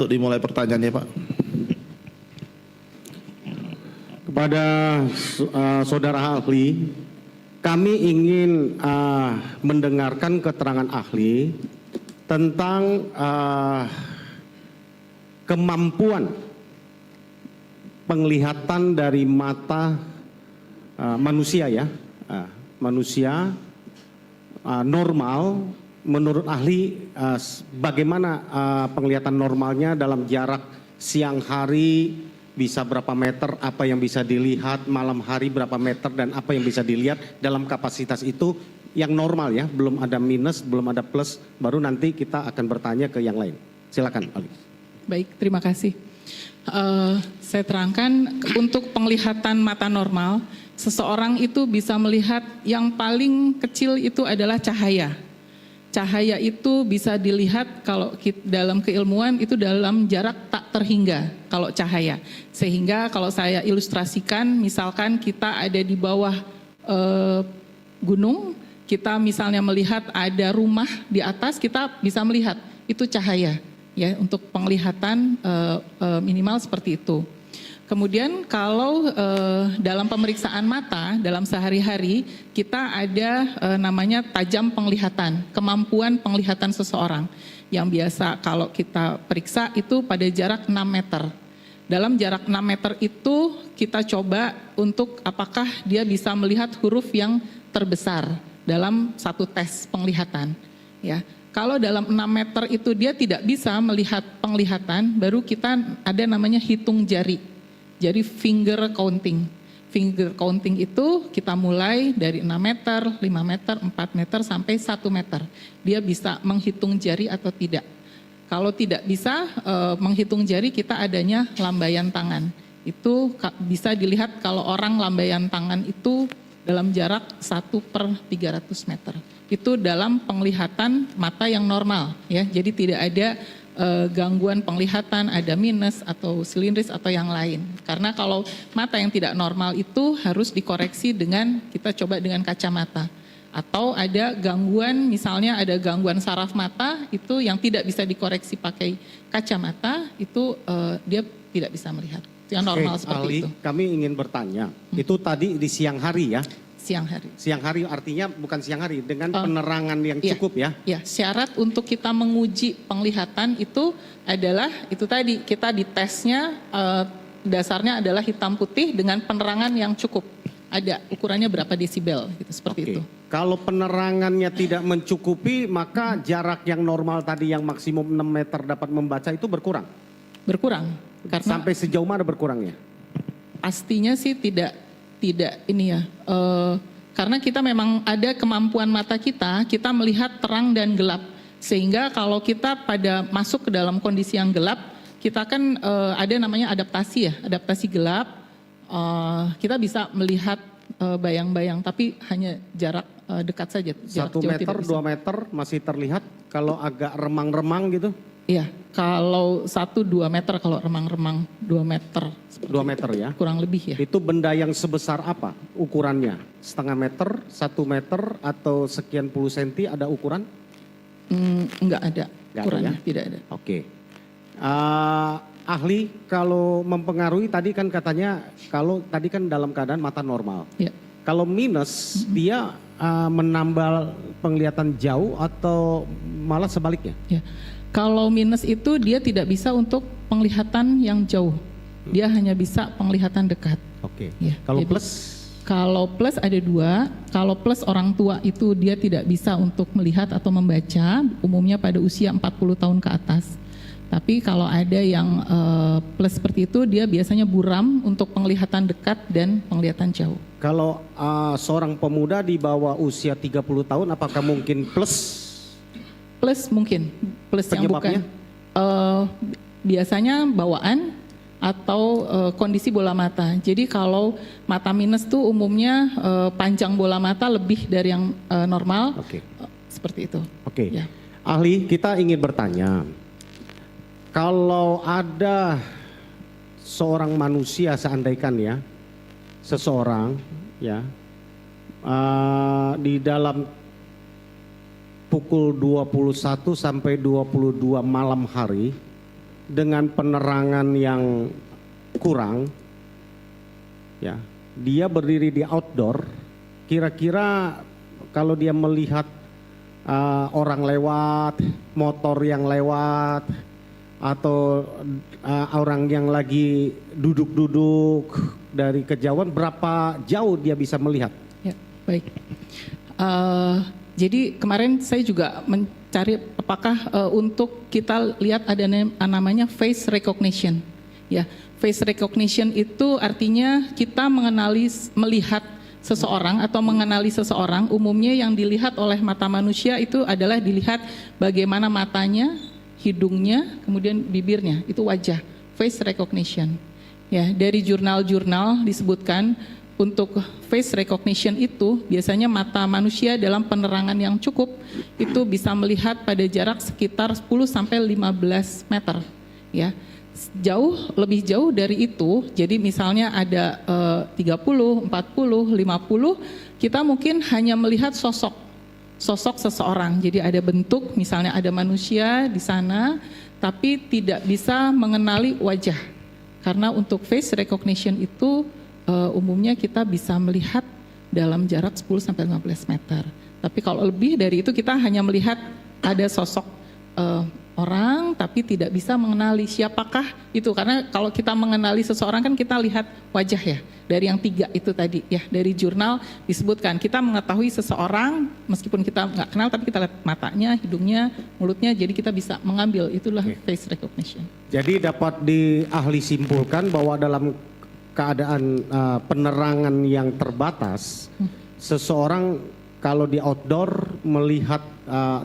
Untuk dimulai pertanyaannya, Pak. Kepada saudara ahli, kami ingin mendengarkan keterangan ahli tentang kemampuan penglihatan dari mata manusia ya, manusia normal. Menurut ahli, bagaimana penglihatan normalnya dalam jarak siang hari bisa berapa meter, apa yang bisa dilihat, malam hari berapa meter, dan apa yang bisa dilihat dalam kapasitas itu yang normal ya, belum ada minus, belum ada plus, baru nanti kita akan bertanya ke yang lain. Silakan, ahli. Baik, terima kasih. Saya terangkan untuk penglihatan mata normal, seseorang itu bisa melihat yang paling kecil itu adalah cahaya. Cahaya itu bisa dilihat kalau dalam keilmuan itu dalam jarak tak terhingga kalau cahaya. Sehingga kalau saya ilustrasikan, misalkan kita ada di bawah gunung, kita misalnya melihat ada rumah di atas, kita bisa melihat itu cahaya. Ya, untuk penglihatan minimal seperti itu. Kemudian kalau dalam pemeriksaan mata, dalam sehari-hari, kita ada namanya tajam penglihatan, kemampuan penglihatan seseorang. Yang biasa kalau kita periksa itu pada jarak 6 meter. Dalam jarak 6 meter itu kita coba untuk apakah dia bisa melihat huruf yang terbesar dalam satu tes penglihatan. Ya, kalau dalam 6 meter itu dia tidak bisa melihat penglihatan, baru kita ada namanya hitung jari. Jadi finger counting. Finger counting itu kita mulai dari 6 meter, 5 meter, 4 meter sampai 1 meter. Dia bisa menghitung jari atau tidak. Kalau tidak bisa menghitung jari, kita adanya lambaian tangan. Itu bisa dilihat kalau orang lambaian tangan itu dalam jarak 1/300 meter. Itu dalam penglihatan mata yang normal ya. Jadi tidak ada gangguan penglihatan, ada minus atau silindris atau yang lain. Karena kalau mata yang tidak normal itu harus dikoreksi dengan kita coba dengan kacamata. Atau ada gangguan, misalnya ada gangguan saraf mata itu yang tidak bisa dikoreksi pakai kacamata, itu dia tidak bisa melihat. Yang normal seperti ahli, itu. kami ingin bertanya, itu tadi di siang hari ya? Siang hari. Siang hari artinya bukan siang hari, dengan penerangan yang iya, cukup ya? Ya, syarat untuk kita menguji penglihatan itu adalah, itu tadi kita ditesnya dasarnya adalah hitam putih dengan penerangan yang cukup. Ada ukurannya berapa desibel gitu, seperti itu. Kalau penerangannya tidak mencukupi, maka jarak yang normal tadi yang maksimum 6 meter dapat membaca itu berkurang? Berkurang. Karena sampai sejauh mana berkurangnya? Pastinya sih tidak ini ya, karena kita memang ada kemampuan mata kita melihat terang dan gelap, sehingga kalau kita pada masuk ke dalam kondisi yang gelap, kita kan ada namanya adaptasi ya, adaptasi gelap, kita bisa melihat bayang-bayang, tapi hanya jarak dekat saja. Jarak 1 meter, 2 meter masih terlihat, kalau agak remang-remang gitu? Iya, kalau 1-2 meter, kalau remang-remang 2 meter. 2 meter ya? Kurang lebih ya. Itu benda yang sebesar apa ukurannya? Setengah meter, 1 meter, atau sekian puluh senti ada ukuran? Enggak ada ukurannya, ya? tidak ada. Oke. Ahli, kalau mempengaruhi tadi kan katanya, kalau tadi kan dalam keadaan mata normal. Ya. Kalau minus, dia menambah penglihatan jauh atau malah sebaliknya? Ya. Kalau minus itu dia tidak bisa untuk penglihatan yang jauh. Dia hanya bisa penglihatan dekat. Oke. Ya, kalau jadi, plus? Kalau plus ada 2. Kalau plus orang tua itu dia tidak bisa untuk melihat atau membaca, umumnya pada usia 40 tahun ke atas. Tapi kalau ada yang plus seperti itu, dia biasanya buram untuk penglihatan dekat dan penglihatan jauh. Kalau seorang pemuda di bawah usia 30 tahun, apakah mungkin plus? Plus mungkin, plus yang bukan. Biasanya bawaan atau kondisi bola mata. Jadi kalau mata minus tuh umumnya panjang bola mata lebih dari yang normal. Oke. Seperti itu. Oke. Ya. Ahli, kita ingin bertanya, kalau ada seorang manusia, seandainya ya, seseorang ya di dalam pukul 21 sampai 22 malam hari dengan penerangan yang kurang, ya, dia berdiri di outdoor, kira-kira kalau dia melihat orang lewat, motor yang lewat, atau orang yang lagi duduk-duduk dari kejauhan, berapa jauh dia bisa melihat? Ya, baik. Jadi kemarin saya juga mencari apakah untuk kita lihat ada namanya face recognition. Ya, face recognition itu artinya kita melihat seseorang atau mengenali seseorang. Umumnya yang dilihat oleh mata manusia itu adalah dilihat bagaimana matanya, hidungnya, kemudian bibirnya, itu wajah, face recognition. Ya, dari jurnal-jurnal disebutkan untuk face recognition itu biasanya mata manusia dalam penerangan yang cukup itu bisa melihat pada jarak sekitar 10 sampai 15 meter. Ya. Lebih jauh dari itu, jadi misalnya ada 30, 40, 50, kita mungkin hanya melihat sosok seseorang. Jadi ada bentuk, misalnya ada manusia di sana, tapi tidak bisa mengenali wajah. Karena untuk face recognition itu umumnya kita bisa melihat dalam jarak 10 sampai 15 meter. Tapi kalau lebih dari itu kita hanya melihat ada sosok orang tapi tidak bisa mengenali siapakah itu. Karena kalau kita mengenali seseorang kan kita lihat wajah ya. Dari yang 3 itu tadi ya, dari jurnal disebutkan kita mengetahui seseorang meskipun kita nggak kenal tapi kita lihat matanya, hidungnya, mulutnya, jadi kita bisa mengambil, itulah face recognition. Jadi dapat diahli simpulkan bahwa dalam keadaan penerangan yang terbatas, seseorang kalau di outdoor melihat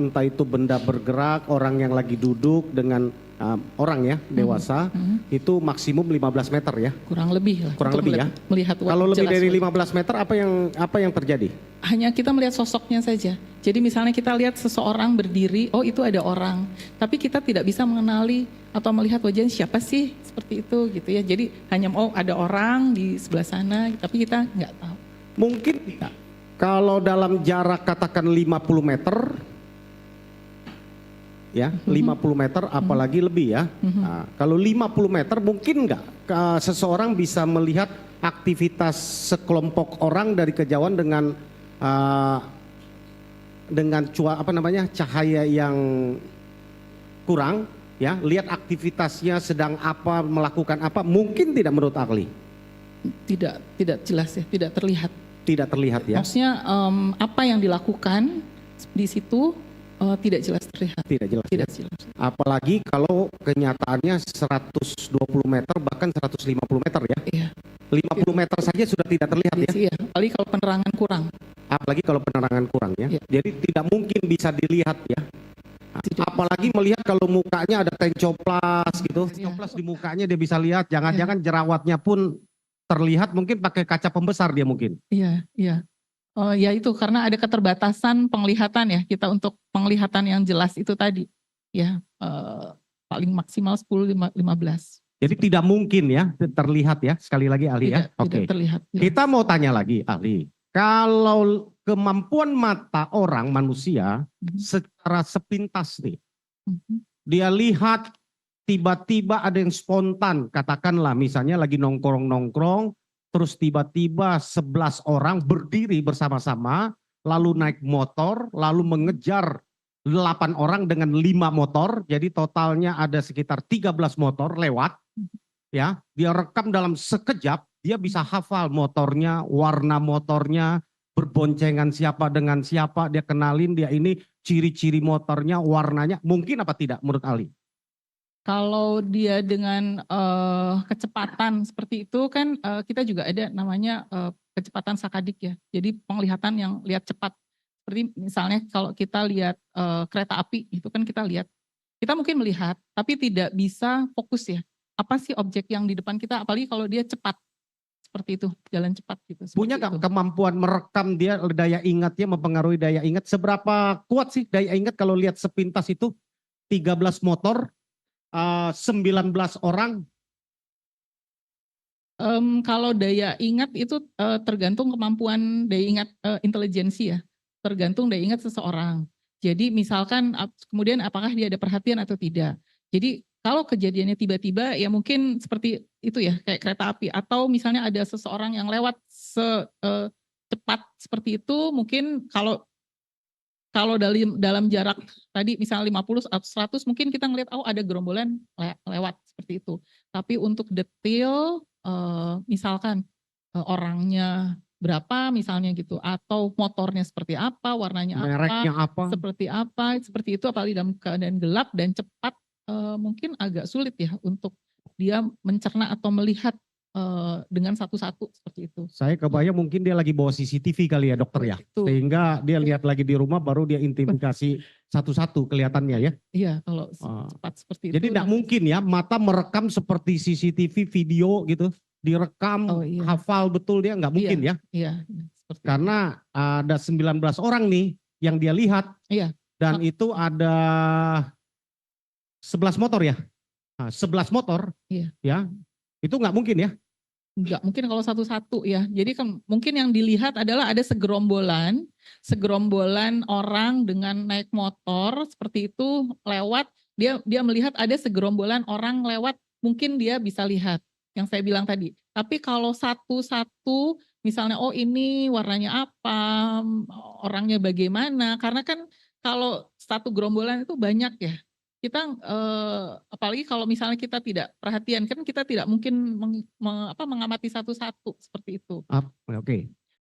entah itu benda bergerak, orang yang lagi duduk dengan orang ya dewasa, itu maksimum 15 meter ya. Kurang lebih lah. Kurang lebih ya. Melihat kalau lebih dari 15 meter apa yang terjadi? Hanya kita melihat sosoknya saja. Jadi misalnya kita lihat seseorang berdiri, oh itu ada orang, tapi kita tidak bisa mengenali atau melihat wajahnya siapa sih, seperti itu gitu ya. Jadi hanya ada orang di sebelah sana, tapi kita nggak tahu. Mungkin tidak. Kalau dalam jarak katakan 50 meter, ya 50 meter apalagi lebih ya. Nah, kalau 50 meter mungkin nggak seseorang bisa melihat aktivitas sekelompok orang dari kejauhan dengan cahaya yang kurang, ya, lihat aktivitasnya sedang apa, melakukan apa, mungkin tidak menurut ahli? Tidak jelas ya, tidak terlihat. Tidak terlihat ya. Maksudnya apa yang dilakukan di situ tidak jelas terlihat. Tidak jelas. Tidak ya? jelas. Apalagi kalau kenyataannya 120 meter bahkan 150 meter ya. Iya. 50 meter saja sudah tidak terlihat ya. Iya, apalagi kalau penerangan kurang. Apalagi kalau penerangan kurang ya. Iya. Jadi tidak mungkin bisa dilihat ya. Apalagi melihat kalau mukanya ada tencoplas gitu. Tencoplas di mukanya dia bisa lihat. Jangan-jangan jerawatnya pun terlihat, mungkin pakai kaca pembesar dia mungkin. Iya, iya. Ya itu karena ada keterbatasan penglihatan ya kita untuk penglihatan yang jelas itu tadi. Ya, paling maksimal 10-15. Jadi tidak mungkin ya terlihat ya, sekali lagi ahli ya. Tidak terlihat. Jelas. Kita mau tanya lagi ahli. Kalau kemampuan mata orang manusia secara sepintas nih, dia lihat tiba-tiba ada yang spontan, katakanlah misalnya lagi nongkrong-nongkrong, terus tiba-tiba 11 orang berdiri bersama-sama, lalu naik motor, lalu mengejar 8 orang dengan 5 motor, jadi totalnya ada sekitar 13 motor lewat, ya, dia rekam dalam sekejap, dia bisa hafal motornya, warna motornya, berboncengan siapa dengan siapa, dia kenalin dia ini, ciri-ciri motornya, warnanya, mungkin apa tidak menurut ahli? Kalau dia dengan kecepatan seperti itu kan kita juga ada namanya kecepatan sakadik ya. Jadi penglihatan yang lihat cepat. Seperti misalnya kalau kita lihat kereta api itu kan kita lihat. Kita mungkin melihat tapi tidak bisa fokus ya. Apa sih objek yang di depan kita, apalagi kalau dia cepat. Seperti itu, jalan cepat gitu. Punya nggak kemampuan merekam dia, daya ingatnya mempengaruhi daya ingat? Seberapa kuat sih daya ingat kalau lihat sepintas itu 13 motor, 19 orang? Kalau daya ingat itu tergantung kemampuan daya ingat intelijensi ya, tergantung daya ingat seseorang. Jadi misalkan kemudian apakah dia ada perhatian atau tidak. Jadi Kalau kejadiannya tiba-tiba ya mungkin seperti itu ya, kayak kereta api, atau misalnya ada seseorang yang lewat cepat seperti itu, mungkin kalau kalau dalam jarak tadi misalnya 50 atau 100 mungkin kita ngelihat oh ada gerombolan lewat seperti itu. Tapi untuk detail misalkan orangnya berapa misalnya gitu, atau motornya seperti apa, warnanya Mereknya apa? seperti itu apalagi dalam keadaan gelap dan cepat, mungkin agak sulit ya untuk dia mencerna atau melihat dengan satu-satu seperti itu. Saya kebayang mungkin dia lagi bawa CCTV kali ya dokter ya. Itu. Sehingga dia lihat lagi di rumah baru dia intimidasi satu-satu kelihatannya ya. Iya, kalau cepat seperti itu. Jadi tidak mungkin ya mata merekam seperti CCTV video gitu. Direkam, hafal betul dia nggak mungkin ya. Iya, seperti Karena ada 19 orang nih yang dia lihat. Iya. Dan itu ada 11 motor ya. Nah, 11 motor. Iya. Ya. Itu nggak mungkin ya. Enggak mungkin kalau satu-satu ya. Jadi kan mungkin yang dilihat adalah ada segerombolan orang dengan naik motor seperti itu lewat, dia melihat ada segerombolan orang lewat, mungkin dia bisa lihat yang saya bilang tadi. Tapi kalau satu-satu misalnya oh ini warnanya apa, orangnya bagaimana, karena kan kalau satu gerombolan itu banyak ya. Kita apalagi kalau misalnya kita tidak perhatian kan kita tidak mungkin mengamati satu-satu seperti itu. Oke.